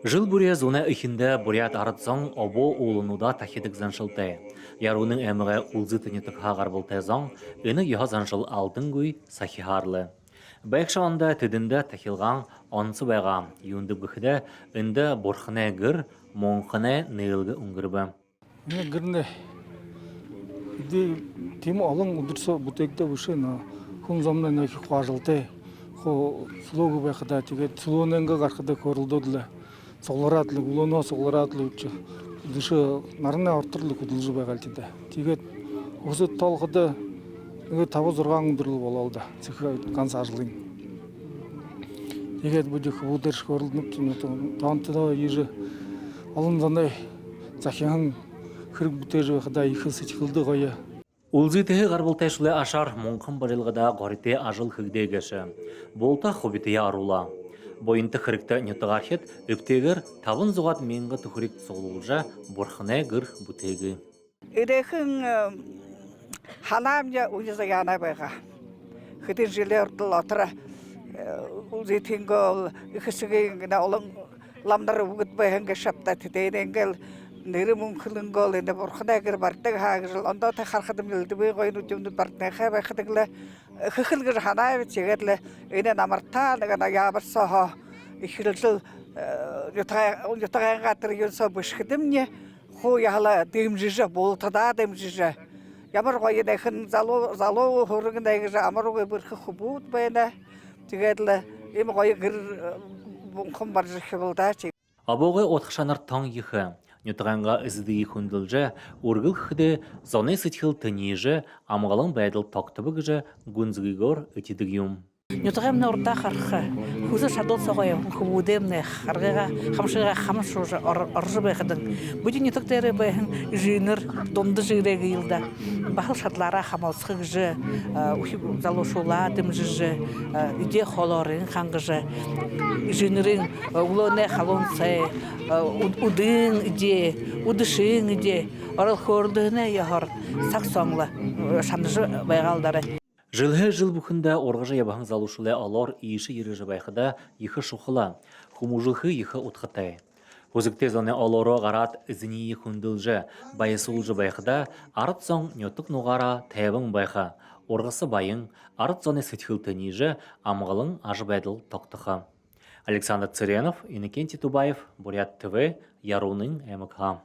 Жыл буря зуна ихинде бурят арыцон обо улунуда тахидык заншылты. Яруның әміғі улзытыны тұқағар бұл тәзон, үні еға заншыл алдын гуй сахихарлы. Бәйкшауанда тедінде тахилған онсы байға, юнды бүхіде үнді борхыне гір, монхыне нейілгі үңгірбі. Гірне, тему алың ұдырса бұтекті бұшына, күн замна нәкі қуажылты, сұлуғы байқыда, тегет сұлуыныңғы қарқыда көрілдодылы. Соғларатлы, улуна соғларатлы үтші. Үдіші нарына артырлы күділжі байғалтыда. Тегет осы талғыда табыз ұрған ұндырлы болалды. Цеха қанса ажылың. Тегет бұдық ұдырш көрілдініп түнеті. Тауынтыда ежі алынзандай захиян кірік бұтежі байқыда екі сетікілді ғойы. Улзытығы ғарбылтайшылы ашар мұңқын барылғыда ғарите ажыл хігдегіші. Болта хобитея арула. Бойынты қырыкта нетығархет өптегір табын зұғат менгі түхірік соғылғыжа борхыне гір бұтегі. Үрекін ханамня ұйызы яна байға. Хытын желі ұрдыл атыра ұлзетінгі үкісігі олың ламдары ұғыт байғанға шапта тетейденгел нері мүмкілінгі ол енді борхыне гір бартығы хағы жыл. Онда та қарқыдым елді бей қойын үтімді бартығы байқыдыңлы хыхылгыр ханай битегерле энен амартан гана ябыр саха ихилжил ютаган гатыр юнса бышкыдымне ху яла демжиже болтада демжиже ямар гойын эхин залу хорыгындай амаргы бир хубут байна тегерле эм гой гыр бункым бар жихылда чи Абоғы отхшанар таң ехі. Нютағанға ізді ехундылжа, ургыл хыды зоны сытхыл тынежі, амғалың бәйділ тоқтыбығыжа гүнзгігор үтедігім. Нютағамна орта қарқы, хүзі шадол соғайым, күбудемне, қарғыға, қамшыға қамыш оржы байқыдың. Бүді нютықтары байын жиыныр, донды жирегі елді. Бағыл шадлара қамалсқы жы, залошула дымжы жы, үде холорын қаңғыжы, жиынырын ұлыне қалонсы, удың үде, удышың үде, орыл көрдіғіне яғыр, сақ соңлы, шандыжы байғалдары. Жылғы жыл бүхінде орғыжы ябағын залушылы алар иіші ережі байқыда ехі шуқыла, хумужылғы ехі ұтқытай. Өзікте зоны алары ғарат ізіне ехундылжы, байысылжы байқыда арыт соң нөттік нұғара тәйбің байқы, орғысы байың, арыт зоны сетхілтінежі амғылың ажы бәділ тоқтықы. Александр Цыренов, Иннокентий Тубаев, Бурят ТВ, Яруның МК.